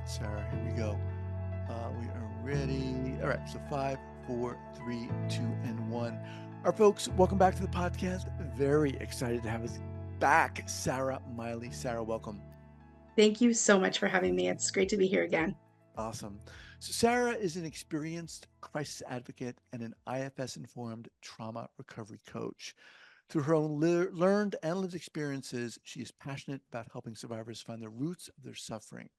Sarah, here we go. We are ready. All right, so 5, 4, 3, 2, and 1. All right, folks, welcome back to the podcast. Very excited to have us back, Sara Miley. Sara, welcome. Thank you so much for having me. It's great to be here again. Awesome. So, Sara is an experienced crisis advocate and an IFS-informed trauma recovery coach. Through her own learned and lived experiences, she is passionate about helping survivors find the roots of their suffering.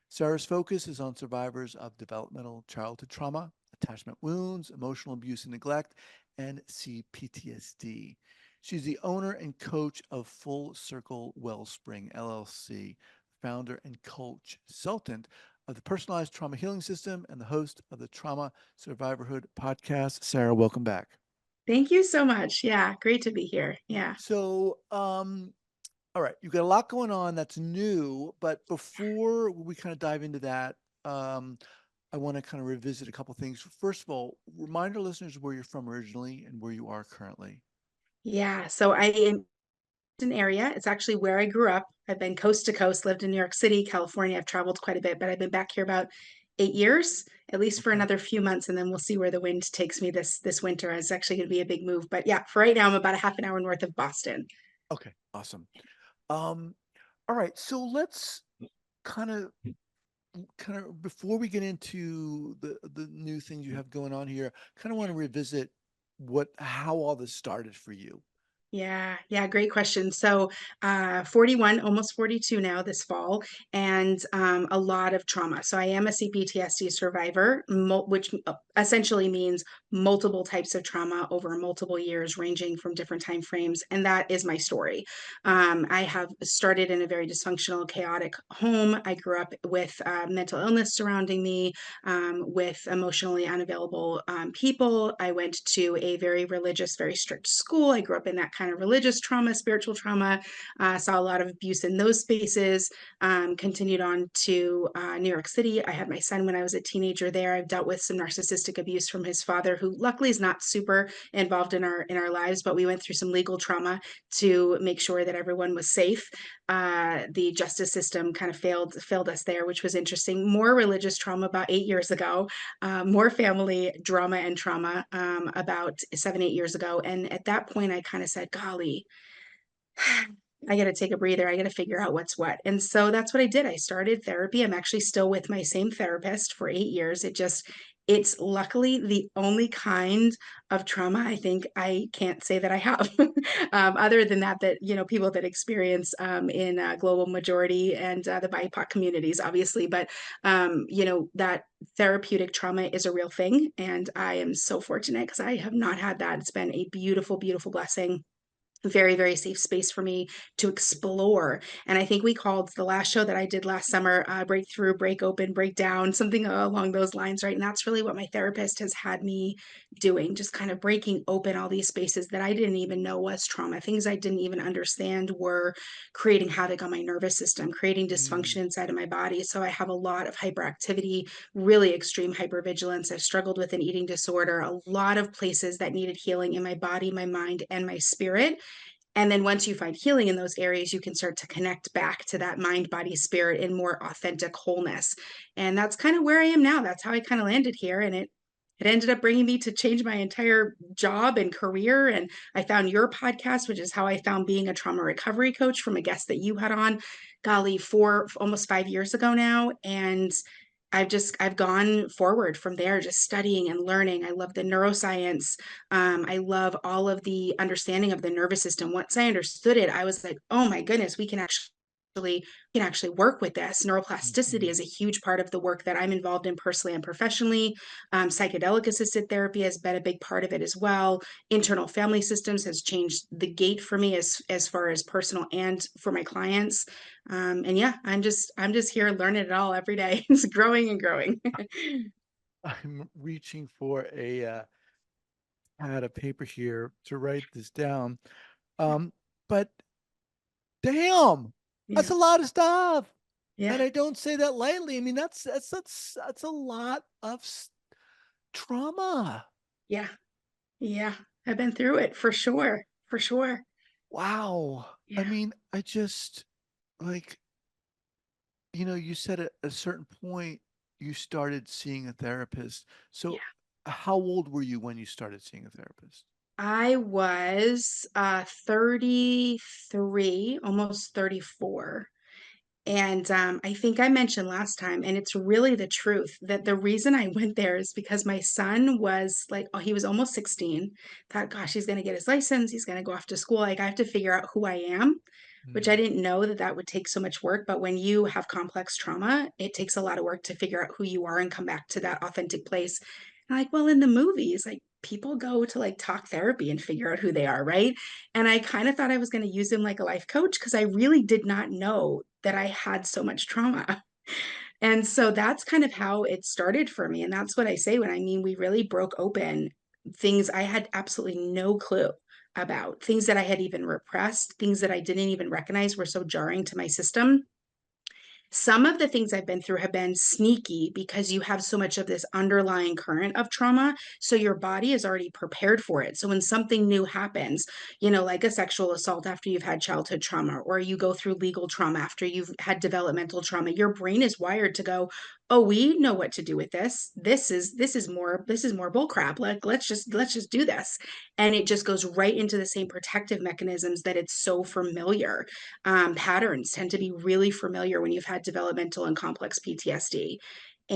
Sara's focus is on survivors of developmental childhood trauma, attachment wounds, emotional abuse and neglect, and cPTSD. She's the owner and coach of Circle Wellspring LLC, founder and coach-sultant of the Personalized Trauma Healing System, and the host of the Trauma Survivorhood podcast. Sara, welcome back. Thank you so much. Yeah, great to be here. Yeah. So, all right, you've got a lot going on that's new, but before we kind of dive into that, um, I want to kind of revisit a couple things. First of all, remind our listeners where you're from originally and where you are currently. Yeah. So I am in an area. It's actually where I grew up. I've been coast to coast, lived in New York City, California. I've traveled quite a bit, but I've been back here about 8 years, at least for Okay. another few months, and then we'll see where the wind takes me this winter. It's actually going to be a big move. But yeah, for right now, I'm about a half an hour north of Boston. Okay. Awesome. Um, all right. So let's kind of before we get into the new things you have going on here, kind of want to revisit what how all this started for you. Yeah, great question. So, 41, almost 42 now this fall, and a lot of trauma. So, I am a CPTSD survivor, which essentially means multiple types of trauma over multiple years, ranging from different time frames. And that is my story. I have started in a very dysfunctional, chaotic home. I grew up with mental illness surrounding me, with emotionally unavailable people. I went to a very religious, very strict school. I grew up in that kind of religious trauma, spiritual trauma, saw a lot of abuse in those spaces, continued on to New York City. I had my son when I was a teenager there. I've dealt with some narcissistic abuse from his father, who luckily is not super involved in our lives, but we went through some legal trauma to make sure that everyone was safe. The justice system kind of failed us there, which was interesting. More religious trauma about 8 years ago, more family drama and trauma about 7, 8 years ago. And at that point, I kind of said, golly, I got to take a breather. I got to figure out what's what. And so that's what I did. I started therapy. I'm actually still with my same therapist for 8 years. It's luckily the only kind of trauma I think I can't say that I have. Other than that, people that experience in global majority and the BIPOC communities, obviously. But that therapeutic trauma is a real thing. And I am so fortunate because I have not had that. It's been a beautiful, beautiful blessing, very, very safe space for me to explore. And I think we called the last show that I did last summer, Breakthrough, Break Open, Break Down, something along those lines, right? And that's really what my therapist has had me doing, just kind of breaking open all these spaces that I didn't even know was trauma. Things I didn't even understand were creating havoc on my nervous system, creating Mm, dysfunction inside of my body. So I have a lot of hyperactivity, really extreme hypervigilance. I've struggled with an eating disorder, a lot of places that needed healing in my body, my mind, and my spirit. And then once you find healing in those areas, you can start to connect back to that mind, body, spirit in more authentic wholeness. And that's kind of where I am now. That's how I kind of landed here. And it ended up bringing me to change my entire job and career. And I found your podcast, which is how I found being a trauma recovery coach from a guest that you had on, golly, almost 5 years ago now. And I've gone forward from there, just studying and learning. I love the neuroscience. I love all of the understanding of the nervous system. Once I understood it, I was like, oh my goodness, we can actually work with this. Neuroplasticity mhm. is a huge part of the work that I'm involved in personally and professionally. Psychedelic assisted therapy has been a big part of it as well. Internal family systems has changed the gate for me as far as personal and for my clients. And yeah, I'm just here learning it all every day. It's growing and growing. I'm reaching for pad of paper here to write this down. But damn, that's Yeah. a lot of stuff. Yeah. And I don't say that lightly. I mean, that's a lot of trauma. Yeah. Yeah. I've been through it for sure. For sure. Wow. I Yeah. mean, I just like You said at a certain point you started seeing a therapist. So, Yeah. how old were you when you started seeing a therapist? I was 33, almost 34. And I think I mentioned last time, and it's really the truth, that the reason I went there is because my son was like, oh, he was almost 16. Thought, gosh, he's going to get his license. He's going to go off to school. Like, I have to figure out who I am, which I Mm, didn't know that that would take so much work. But when you have complex trauma, it takes a lot of work to figure out who you are and come back to that authentic place. And like, well, in the movies, like, people go to like talk therapy and figure out who they are, right? And I kind of thought I was going to use him like a life coach because I really did not know that I had so much trauma. And so that's kind of how it started for me. And that's what I say when I mean we really broke open things I had absolutely no clue about, things that I had even repressed, things that I didn't even recognize were so jarring to my system. Some of the things I've been through have been sneaky because you have so much of this underlying current of trauma. So your body is already prepared for it. So when something new happens, like a sexual assault after you've had childhood trauma, or you go through legal trauma after you've had developmental trauma, your brain is wired to go, oh, we know what to do with this. This is more bull crap. Like let's just do this. And it just goes right into the same protective mechanisms that it's so familiar. Patterns tend to be really familiar when you've had developmental and complex PTSD.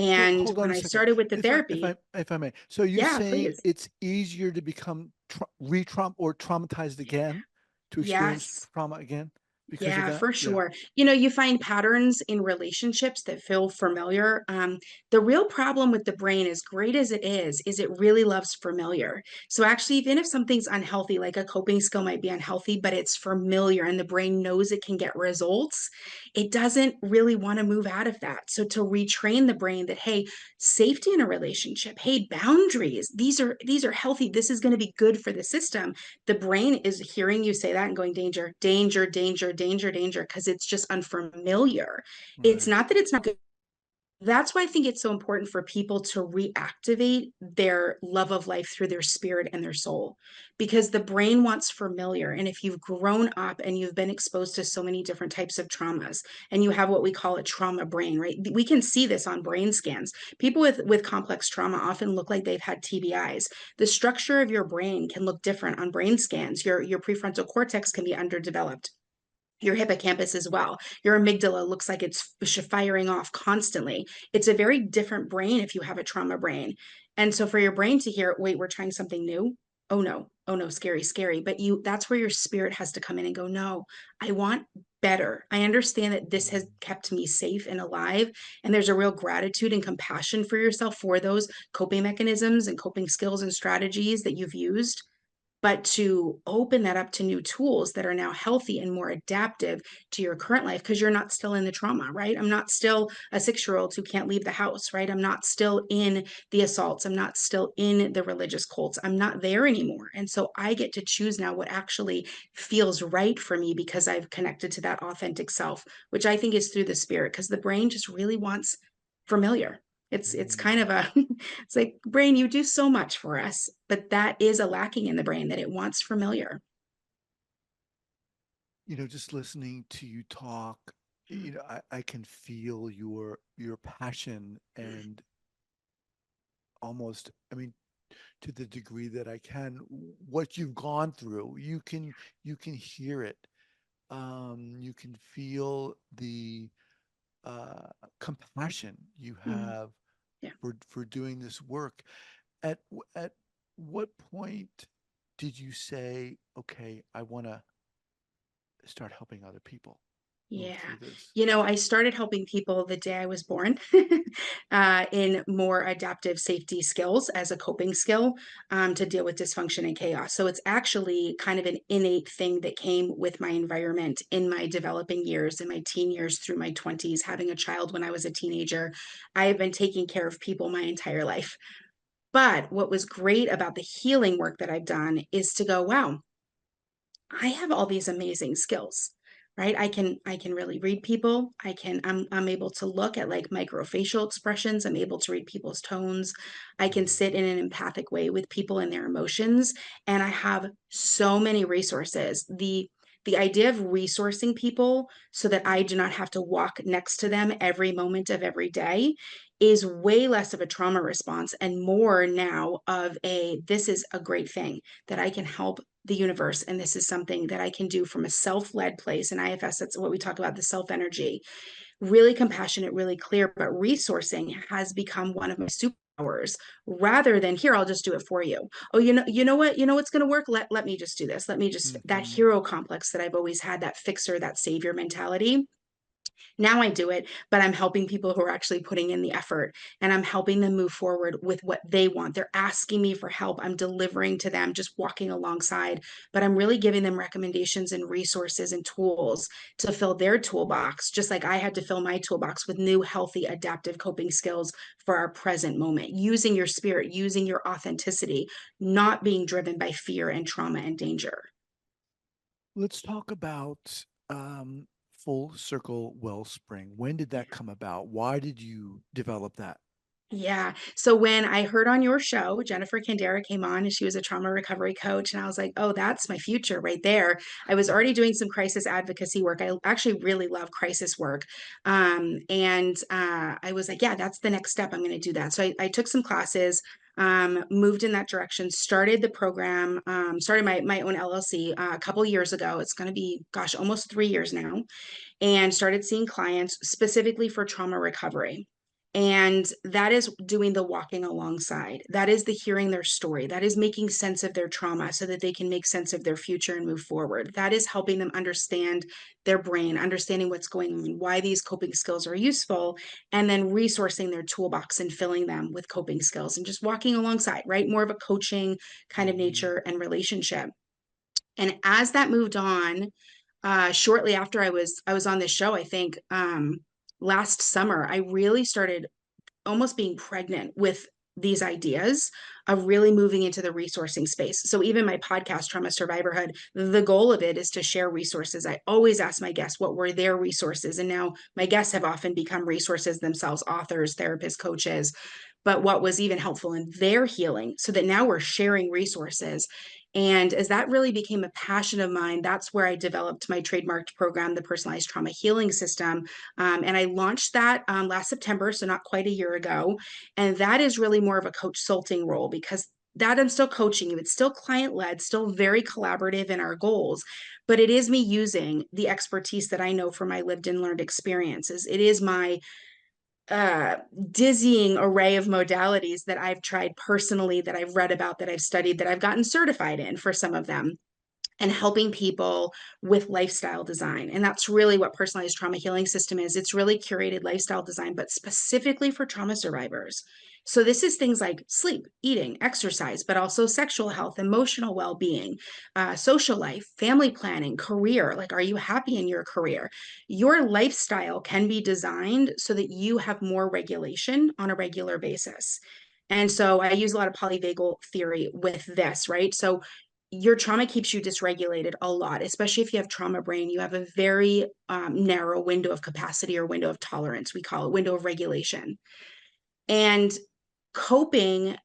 so And hold on when a I second, started with the if I if I therapy, if I may. So you're yeah, saying please. it's easier to become re-traum or traumatized again, to experience Yes. trauma again because of Yeah, that? for Yeah. sure. You find patterns in relationships that feel familiar. The real problem with the brain, as great as is it really loves familiar. So actually, even if something's unhealthy, like a coping skill might be unhealthy, but it's familiar and the brain knows it can get results, it doesn't really want to move out of that. So to retrain the brain that, hey, safety in a relationship, hey, boundaries, these are healthy. This is going to be good for the system. The brain is hearing you say that and going danger, danger, danger, danger, danger, because it's just unfamiliar. It's Right. not that it's not good. That's why I think it's so important for people to reactivate their love of life through their spirit and their soul, because the brain wants familiar. And if you've grown up and you've been exposed to so many different types of traumas, and you have what we call a trauma brain, right? We can see this on brain scans. People with complex trauma often look like they've had TBIs. The structure of your brain can look different on brain scans. Your prefrontal cortex can be underdeveloped, your hippocampus as well. Your amygdala looks like it's firing off constantly. It's a very different brain if you have a trauma brain. And so for your brain to hear, wait, we're trying something new. Oh no, scary, scary. But that's where your spirit has to come in and go, no, I want better. I understand that this has Mm. kept me safe and alive. And there's a real gratitude and compassion for yourself for those coping mechanisms and coping skills and strategies that you've used, but to open that up to new tools that are now healthy and more adaptive to your current life, because you're not still in the trauma, right? I'm not still a 6 year old who can't leave the house, right? I'm not still in the assaults. I'm not still in the religious cults. I'm not there anymore. And so I get to choose now what actually feels right for me because I've connected to that authentic self, which I think is through the spirit, because the brain just really wants familiar. It's kind Mm. of a it's like, brain, you do so much for us, but that is a lacking in the brain, that it wants familiar. Just listening to you talk, Mm, I can feel your passion and almost, I mean, to the degree that I can, what you've gone through, you can hear it. You can feel the uh, compassion you mm, have yeah. for doing this work. At what point did you say, okay, I want to start helping other people move Yeah. through this? I started helping people the day I was born in more adaptive safety skills as a coping skill, to deal with dysfunction and chaos. So it's actually kind of an innate thing that came with my environment in my developing years, in my teen years through my 20s, having a child when I was a teenager. I have been taking care of people my entire life. But what was great about the healing work that I've done is to go, wow, I have all these amazing skills, right? I can really read people. I'm able to look at like microfacial expressions. I'm able to read people's tones. I can Mm. sit in an empathic way with people and their emotions. And I have so many resources. the idea of resourcing people so that I do not have to walk next to them every moment of every day is way less of a trauma response and more now of a, this is a great thing that I can help the universe. And this is something that I can do from a self-led place. And IFS, that's what we talk about, the self energy, really compassionate, really clear, but resourcing has become one of my superpowers rather than here, I'll just do it for you. Oh, you know what's going to work. Let me just do this. Let me just, that Mm-hmm. hero complex that I've always had, that fixer, that savior mentality. Now I do it, but I'm helping people who are actually putting in the effort and I'm helping them move forward with what they want. They're asking me for help. I'm delivering to them, just walking alongside, but I'm really giving them recommendations and resources and tools to fill their toolbox, just like I had to fill my toolbox with new, healthy, adaptive coping skills for our present moment, using your spirit, using your authenticity, not being driven by fear and trauma and danger. Let's talk about Full Circle Wellspring. When did that come about? Why did you develop that? Yeah. So when I heard on your show, Jennifer Candera came on and she was a trauma recovery coach, and I was like, oh, that's my future right there. I was already doing some crisis advocacy work. I actually really love crisis work. I was like, yeah, that's the next step. I'm going to do that. So I took some classes, moved in that direction, started the program, started my own LLC a couple years ago. It's going to be, gosh, almost 3 years now, and started seeing clients specifically for trauma recovery. And that is doing the walking alongside. That is the hearing their story. That is making sense of their trauma so that they can make sense of their future and move forward. That is helping them understand their brain, understanding what's going on, why these coping skills are useful, and then resourcing their toolbox and filling them with coping skills and just walking alongside, right? More of a coaching kind of Mm-hmm. nature and relationship. And as that moved on, shortly after I was on this show, I think last summer, I really started almost being pregnant with these ideas of really moving into the resourcing space. So even my podcast, Trauma Survivorhood, the goal of it is to share resources. I always ask my guests what were their resources. And now my guests have often become resources themselves, authors, therapists, coaches, but what was even helpful in their healing, so that now we're sharing resources. And as that really became a passion of mine, that's where I developed my trademarked program, the Personalized Trauma Healing System. And I launched that last September, so not quite a year ago. And that is really more of a coach-sulting role, because that I'm still coaching you. It's still client-led, still very collaborative in our goals, but it is me using the expertise that I know from my lived and learned experiences. It is my uh, dizzying array of modalities that I've tried personally, that I've read about, that I've studied, that I've gotten certified in for some of them, and helping people with lifestyle design. And that's really what Personalized Trauma Healing System is. It's really curated lifestyle design, but specifically for trauma survivors. So this is things like sleep, eating, exercise, but also sexual health, emotional well-being, social life, family planning, career. Like, are you happy in your career? Your lifestyle can be designed so that you have more regulation on a regular basis. And so I use a lot of polyvagal theory with this, right? So your trauma keeps you dysregulated a lot, especially if you have trauma brain. You have a very narrow window of capacity, or window of tolerance, we call it, window of regulation. And coping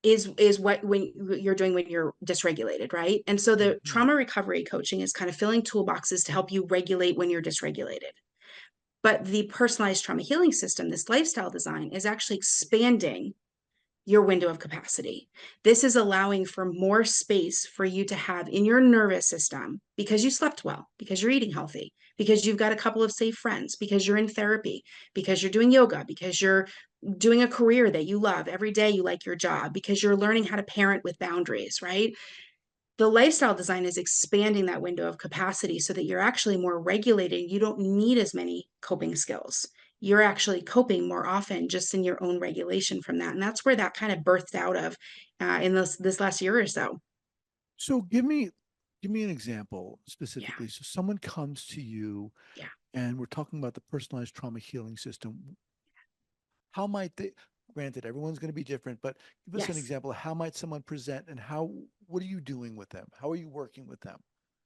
is what when you're doing when you're dysregulated, right? And so the Mm-hmm. trauma recovery coaching is kind of filling toolboxes to help you regulate when you're dysregulated. But the personalized trauma healing system, this lifestyle design, is actually expanding your window of capacity. This is allowing for more space for you to have in your nervous system, because you slept well, because you're eating healthy, because you've got a couple of safe friends, because you're in therapy, because you're doing yoga, because you're doing a career that you love every day, you like your job, because you're learning how to parent with boundaries, right? The lifestyle design is expanding that window of capacity so that you're actually more regulated. You don't need as many coping skills. You're actually coping more often just in your own regulation from that. And that's where that kind of birthed out of in this last year or so. So give me an example Yeah. specifically. So someone comes to you Yeah. and we're talking about the personalized trauma healing system. How might they, granted, everyone's going to be different, but give us an Yes. example. How might someone present and what are you doing with them? How are you working with them?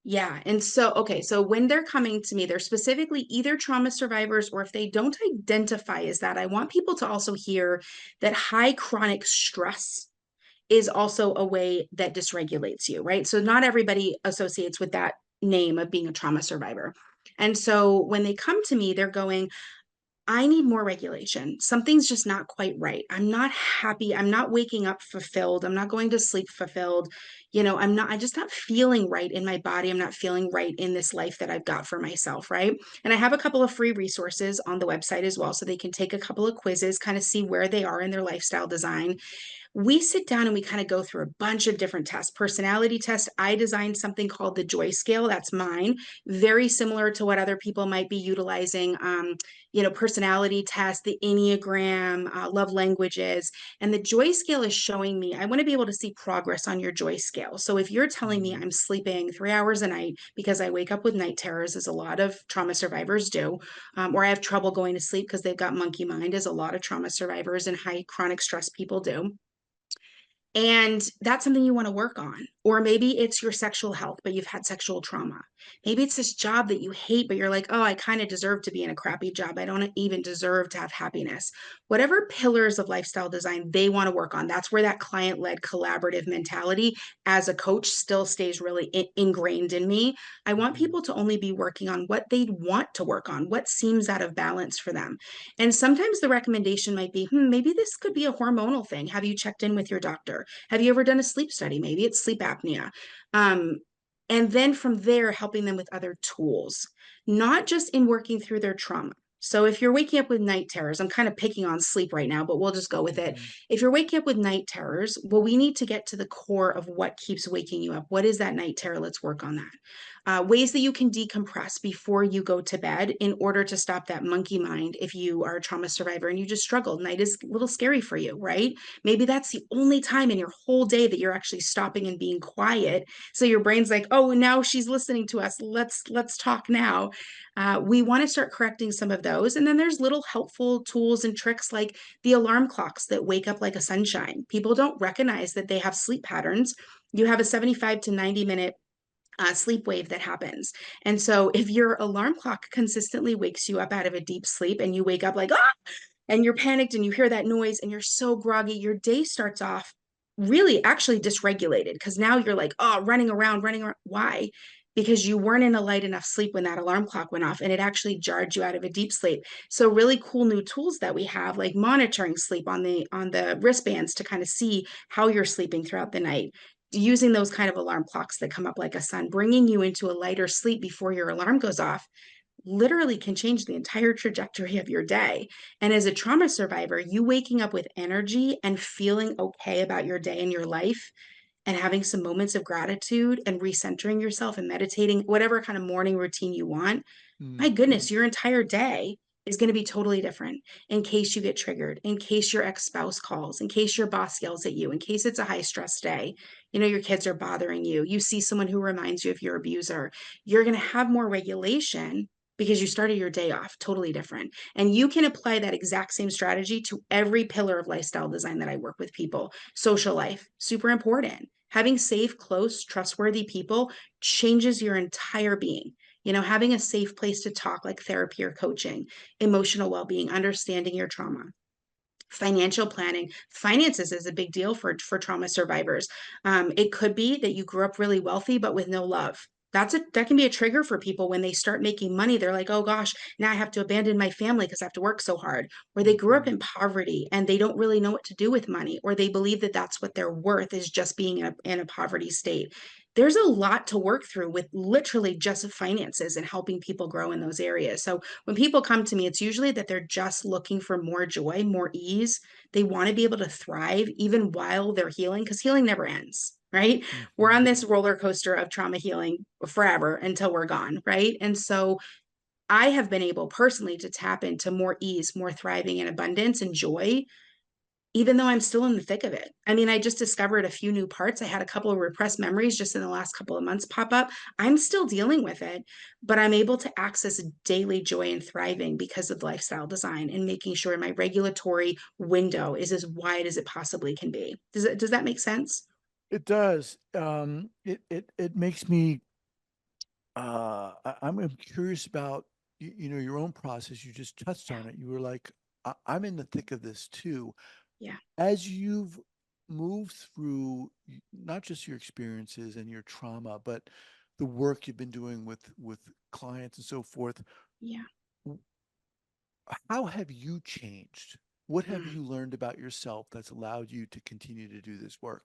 Yeah. And so, okay. So when they're coming to me, they're specifically either trauma survivors, or if they don't identify as that, I want people to also hear that high chronic stress is also a way that dysregulates you, right? So not everybody associates with that name of being a trauma survivor. And so when they come to me, they're going, I need more regulation. Something's just not quite right. I'm not happy. I'm not waking up fulfilled. I'm not going to sleep fulfilled. I'm just not feeling right in my body. I'm not feeling right in this life that I've got for myself. Right. And I have a couple of free resources on the website as well. So they can take a couple of quizzes, kind of see where they are in their lifestyle design. We sit down and we kind of go through a bunch of different tests. Personality test, I designed something called the Joy Scale. That's mine. Very similar to what other people might be utilizing. Personality test, the Enneagram, love languages. And the Joy Scale is showing me, I want to be able to see progress on your Joy Scale. So if you're telling me Mm-hmm. I'm sleeping 3 hours a night because I wake up with night terrors, as a lot of trauma survivors do, or I have trouble going to sleep because they've got monkey mind, as a lot of trauma survivors and high chronic stress people do, and that's something you want to work on. Or maybe it's your sexual health, but you've had sexual trauma. Maybe it's this job that you hate, but you're like, oh, I kind of deserve to be in a crappy job. I don't even deserve to have happiness. Whatever pillars of lifestyle design they want to work on, that's where that client led collaborative mentality as a coach still stays really ingrained in me. I want Mm-hmm. people to only be working on what they want to work on, what seems out of balance for them. And sometimes the recommendation might be, maybe this could be a hormonal thing. Have you checked in with your doctor? Have you ever done a sleep study? Maybe it's sleep apnea. Um, and then from there, helping them with other tools, not just in working through their trauma. So if you're waking up with night terrors, I'm kind of picking on sleep right now, but we'll just go with it. Mm-hmm. If you're waking up with night terrors, well, we need to get to the core of what keeps waking you up. What is that night terror? Let's work on that. Ways that you can decompress before you go to bed in order to stop that monkey mind if you are a trauma survivor and you just struggled. Night is a little scary for you, right? Maybe that's the only time in your whole day that you're actually stopping and being quiet. So your brain's like, oh, now she's listening to us. Let's talk now. We want to start correcting some of those. And then there's little helpful tools and tricks like the alarm clocks that wake up like a sunshine. People don't recognize that they have sleep patterns. You have a 75 to 90-minute sleep wave that happens. And so if your alarm clock consistently wakes you up out of a deep sleep and you wake up like, ah, and you're panicked and you hear that noise and you're so groggy, your day starts off really actually dysregulated because now you're like, oh, running around, running around. Why? Because you weren't in a light enough sleep when that alarm clock went off and it actually jarred you out of a deep sleep. So really cool new tools that we have, like monitoring sleep on the wristbands to kind of see how you're sleeping throughout the night, using those kind of alarm clocks that come up like a sun, bringing you into a lighter sleep before your alarm goes off, literally can change the entire trajectory of your day. And as a trauma survivor, you waking up with energy and feeling okay about your day and your life and having some moments of gratitude and recentering yourself and meditating, whatever kind of morning routine you want, my Mm-hmm. goodness, your entire day is going to be totally different in case you get triggered, in case your ex-spouse calls, in case your boss yells at you, in case it's a high stress day, your kids are bothering you, you see someone who reminds you of your abuser. You're going to have more regulation because you started your day off totally different. And you can apply that exact same strategy to every pillar of lifestyle design that I work with people. Social life, super important. Having safe, close, trustworthy people changes your entire being. Having a safe place to talk, like therapy or coaching, emotional well-being, understanding your trauma, financial planning. Finances is a big deal for trauma survivors. It could be that you grew up really wealthy but with no love. That can be a trigger for people. When they start making money, they're like, oh gosh, now I have to abandon my family because I have to work so hard. Or they grew up Mm-hmm. in poverty and they don't really know what to do with money, or they believe that that's what their worth is, just being in a poverty state. There's a lot to work through with literally just finances and helping people grow in those areas. So when people come to me, it's usually that they're just looking for more joy, more ease. They want to be able to thrive even while they're healing, because healing never ends, right? We're on Mm-hmm. this roller coaster of trauma healing forever until we're gone, right? And so I have been able personally to tap into more ease, more thriving and abundance and joy, even though I'm still in the thick of it. I mean, I just discovered a few new parts. I had a couple of repressed memories just in the last couple of months pop up. I'm still dealing with it, but I'm able to access daily joy and thriving because of lifestyle design and making sure my regulatory window is as wide as it possibly can be. Does that make sense? It does. It makes me. I'm curious about your own process. You just touched Yeah. on it. You were like, I'm in the thick of this too. Yeah. As you've moved through not just your experiences and your trauma, but the work you've been doing with clients and so forth, Yeah. how have you changed? What have Mm, you learned about yourself that's allowed you to continue to do this work?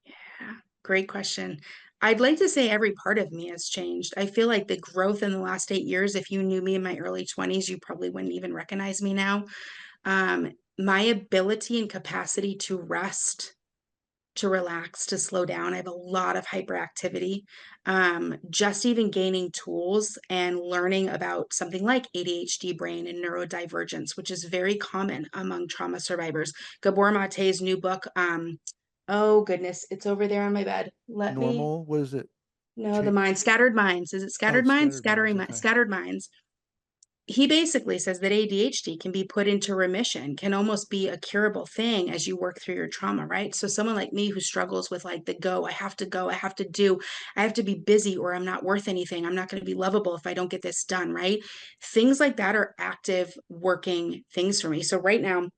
yeah. Great question. I'd like to say every part of me has changed. I feel like the growth in the last 8 years, if you knew me in my early 20s, you probably wouldn't even recognize me now. My ability and capacity to rest, to relax, to slow down. I have a lot of hyperactivity. Just even gaining tools and learning about something like ADHD brain and neurodivergence, which is very common among trauma survivors. Gabor Mate's new book. Oh goodness, it's over there on my bed. Let me Normal? What is it? know the Cha- mind. Scattered minds. Is it oh, scattered minds? scattered minds. Okay. Scattered minds. He basically says that ADHD can be put into remission, can almost be a curable thing as you work through your trauma, right? So someone like me who struggles with like the I have to go, I have to do, I have to be busy or I'm not worth anything. I'm not going to be lovable if I don't get this done, right? Things like that are active working things for me. So right now,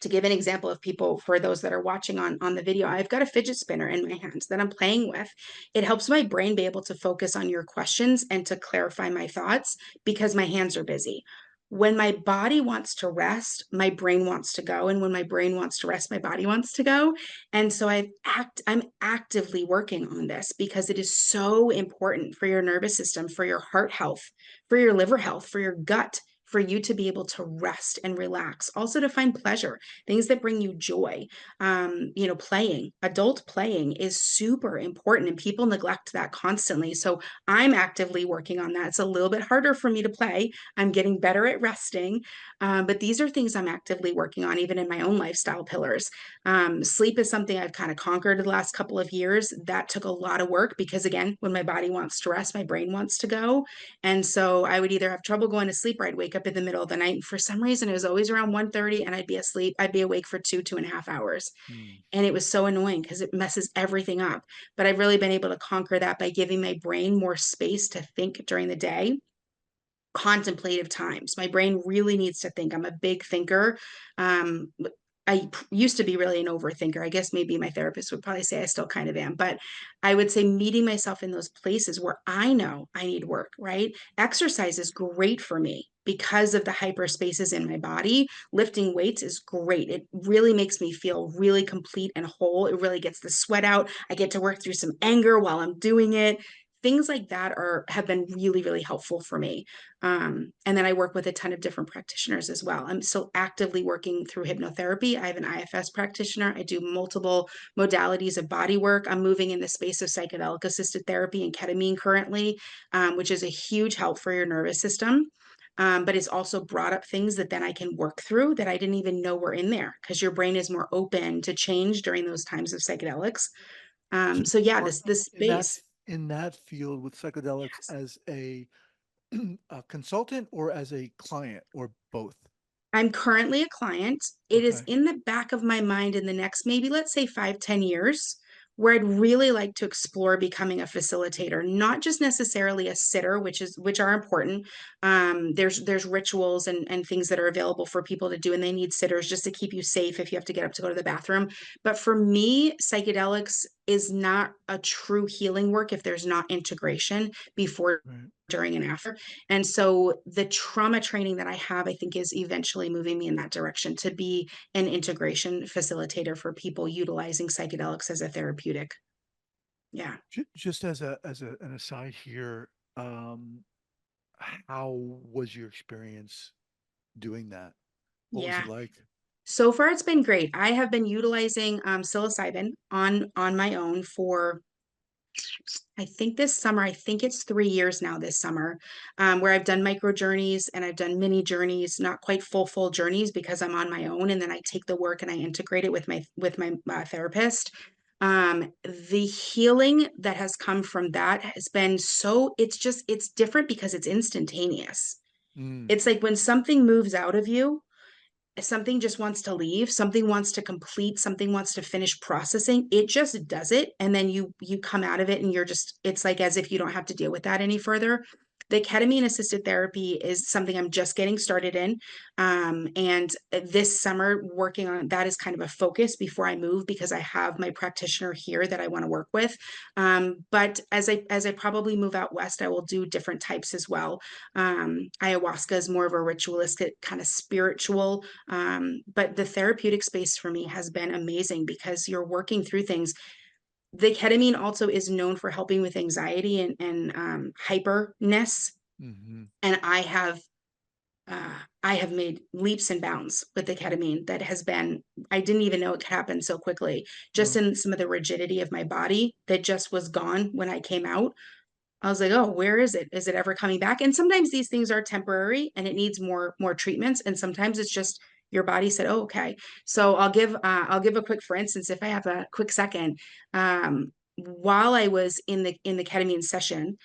to give an example of people for those that are watching on the video, I've got a fidget spinner in my hands that I'm playing with. It helps my brain be able to focus on your questions and to clarify my thoughts because my hands are busy. When my body wants to rest, my brain wants to go, and when my brain wants to rest, my body wants to go. And so I'm actively working on this because it is so important for your nervous system, for your heart health, for your liver health, for your gut, for you to be able to rest and relax, also to find pleasure, things that bring you joy. Playing, adult playing is super important, and people neglect that constantly. So I'm actively working on that. It's a little bit harder for me to play. I'm getting better at resting, but these are things I'm actively working on, even in my own lifestyle pillars. Sleep is something I've kind of conquered the last couple of years. That took a lot of work because, again, when my body wants to rest, my brain wants to go. And so I would either have trouble going to sleep or I'd wake up in the middle of the night. And for some reason, it was always around 1:30 and I'd be asleep. I'd be awake for 2.5 hours. Hmm. And it was so annoying because it messes everything up. But I've really been able to conquer that by giving my brain more space to think during the day, contemplative times. My brain really needs to think. I'm a big thinker. Um, I used to be really an overthinker. I guess maybe my therapist would probably say I still kind of am, but I would say meeting myself in those places where I know I need work, right? Exercise is great for me because of the hyperspaces in my body. Lifting weights is great. It really makes me feel really complete and whole. It really gets the sweat out. I get to work through some anger while I'm doing it. Things like that have been really, really helpful for me. And then I work with a ton of different practitioners as well. I'm still actively working through hypnotherapy. I have an IFS practitioner. I do multiple modalities of body work. I'm moving in the space of psychedelic assisted therapy and ketamine currently, which is a huge help for your nervous system. But it's also brought up things that then I can work through that I didn't even know were in there because your brain is more open to change during those times of psychedelics. So So yeah, are this space. in that field with psychedelics Yes. as a, a consultant or as a client or both? I'm currently a client. It is Okay. in the back of my mind in the next maybe, let's say, 5, 10 years, where I'd really like to explore becoming a facilitator, not just necessarily a sitter, which are important. There's rituals and things that are available for people to do, and they need sitters just to keep you safe if you have to get up to go to the bathroom. But for me, psychedelics is not a true healing work if there's not integration before, Right. during, and after. And so the trauma training that I have, I think, is eventually moving me in that direction to be an integration facilitator for people utilizing psychedelics as a therapeutic. Yeah. Just as an aside here, um, how was your experience doing that? What was it Yeah. like? So far, it's been great. I have been utilizing psilocybin on my own for I think this summer, I think it's 3 years now this summer, where I've done micro journeys and I've done mini journeys, not quite full journeys because I'm on my own, and then I take the work and I integrate it with my therapist. The healing that has come from that has been it's different because it's instantaneous. Mm. It's like when something moves out of you, something just wants to leave, something wants to complete, something wants to finish processing, it just does it, and then you come out of it and you're just, it's like as if you don't have to deal with that any further. the ketamine assisted therapy is something I'm just getting started in. And this summer, working on that is kind of a focus before I move, because I have my practitioner here that I want to work with. But as I probably move out west, I will do different types as well. Ayahuasca is more of a ritualistic kind of spiritual, but the therapeutic space for me has been amazing because you're working through things. The ketamine also is known for helping with anxiety and hyperness, Mm-hmm. and I have made leaps and bounds with the ketamine that has been, I didn't even know it could happen so quickly, just Well, in some of the rigidity of my body that just was gone when I came out. I was like, oh, where is it? Is it ever coming back? And sometimes these things are temporary and it needs more treatments. And sometimes it's just your body said, oh, okay. So I'll give a quick, for instance, if I have a quick second, while I was in the ketamine session,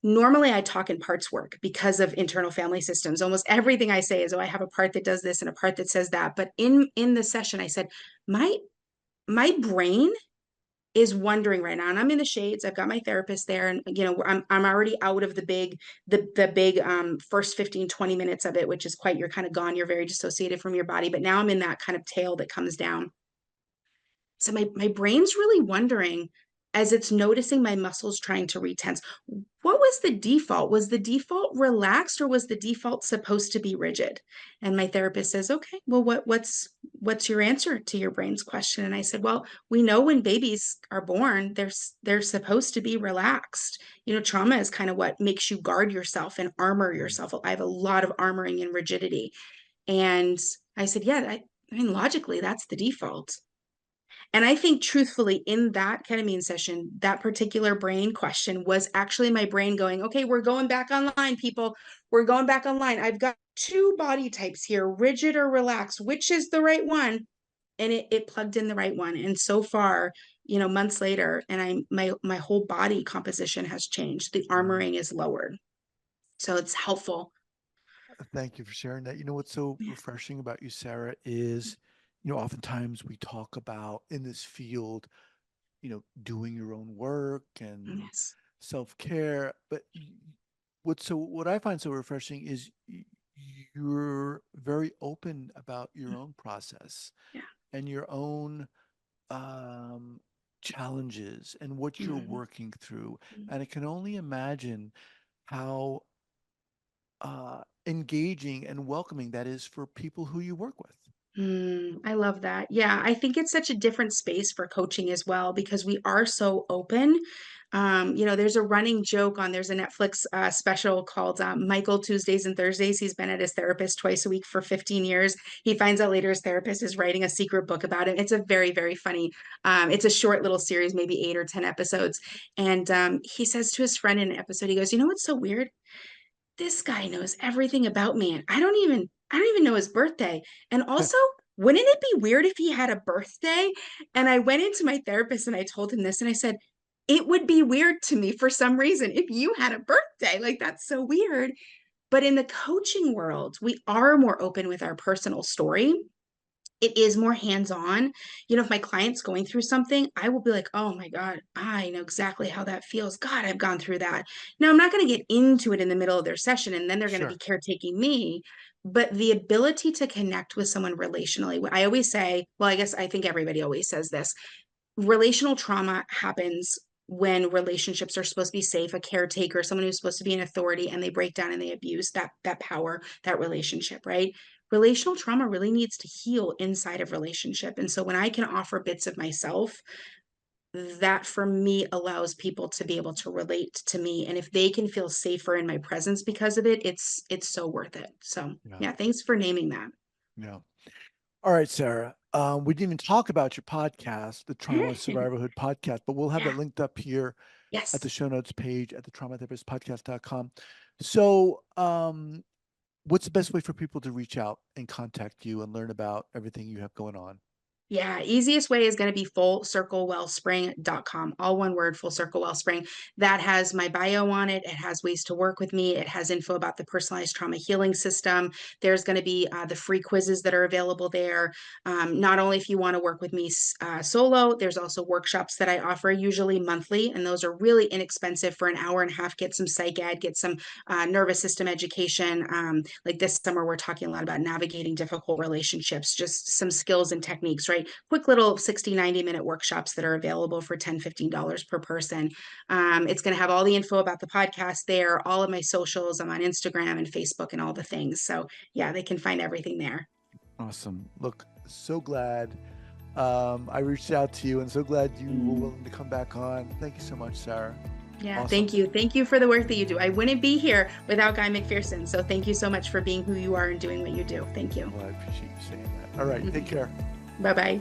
normally I talk in parts work because of internal family systems. Almost everything I say is, oh, I have a part that does this and a part that says that. But in the session, I said, my my brain is wondering right now, and I'm in the shades. I've got my therapist there, and I'm already out of the big first 15-20 minutes of it, which is quite, you're kind of gone, you're very dissociated from your body. But now I'm in that kind of tail that comes down. So my brain's really wondering, as it's noticing my muscles trying to retense, what was the default? Was the default relaxed, or was the default supposed to be rigid? And my therapist says, okay, well, what's your answer to your brain's question? And I said, well, we know when babies are born, they're supposed to be relaxed. Trauma is kind of what makes you guard yourself and armor mm, yourself. I have a lot of armoring and rigidity. And I said, yeah, I mean, logically, that's the default. And I think, truthfully, in that ketamine session, that particular brain question was actually my brain going, okay, we're going back online, people. We're going back online. I've got two body types here, rigid or relaxed. Which is the right one? And it plugged in the right one. And so far, months later, and my whole body composition has changed. The mm. armoring is lowered. So it's helpful. Thank you for sharing that. You know what's so Yeah. refreshing about you, Sarah, is, oftentimes we talk about in this field, doing your own work and Yes. self-care. But what I find so refreshing is you're very open about your own process Yeah. and your own um, challenges and what you're Mhm. working through. And I can only imagine how engaging and welcoming that is for people who you work with. I love that. Yeah, I think it's such a different space for coaching as well because we are so open. There's a running joke there's a Netflix special called Michael Tuesdays and Thursdays. He's been at his therapist twice a week for 15 years. He finds out later his therapist is writing a secret book about him. It's a very, very funny, it's a short little series, maybe 8 or 10 episodes. And he says to his friend in an episode, he goes, you know what's so weird? This guy knows everything about me, and I don't even know his birthday. And also, wouldn't it be weird if he had a birthday? And I went into my therapist and I told him this, and I said, it would be weird to me for some reason if you had a birthday. Like, that's so weird. But in the coaching world, we are more open with our personal story. It is more hands-on. If my client's going through something, I will be like, oh my God, I know exactly how that feels. God, I've gone through that. Now, I'm not going to get into it in the middle of their session, and then they're going to be Sure. caretaking me. But the ability to connect with someone relationally, I always say, well, I guess I think everybody always says this, relational trauma happens when relationships are supposed to be safe, a caretaker, someone who's supposed to be an authority, and they break down and they abuse that power, that relationship, right? Relational trauma really needs to heal inside of relationship. And so when I can offer bits of myself, that for me allows people to be able to relate to me. And if they can feel safer in my presence because of it, it's so worth it. So Yeah. yeah, thanks for naming that. Yeah. All right, Sarah. We didn't even talk about your podcast, the Trauma Survivorhood podcast, but we'll have Yeah. that linked up here at the Yes. show notes page at the traumatherapistpodcast.com. So, what's the best way for people to reach out and contact you and learn about everything you have going on? Yeah, easiest way is going to be fullcirclewellspring.com. All one word, Full Circle Wellspring. That has my bio on it. It has ways to work with me. It has info about the personalized trauma healing system. There's going to be the free quizzes that are available there. Not only if you want to work with me solo, there's also workshops that I offer, usually monthly, and those are really inexpensive for an hour and a half. Get some psych ed, get some nervous system education. Like this summer, we're talking a lot about navigating difficult relationships, just some skills and techniques, right? Quick little 60, 90-minute workshops that are available for $10, $15 per person. It's going to have all the info about the podcast there, all of my socials. I'm on Instagram and Facebook and all the things. So yeah, they can find everything there. Awesome. Look, so glad I reached out to you and so glad you were willing to come back on. Thank you so much, Sara. Yeah, Awesome. thank you. Thank you for the work that you do. I wouldn't be here without Guy McPherson. So thank you so much for being who you are and doing what you do. Thank you. Well, I appreciate you saying that. All right. Take care. Bye-bye.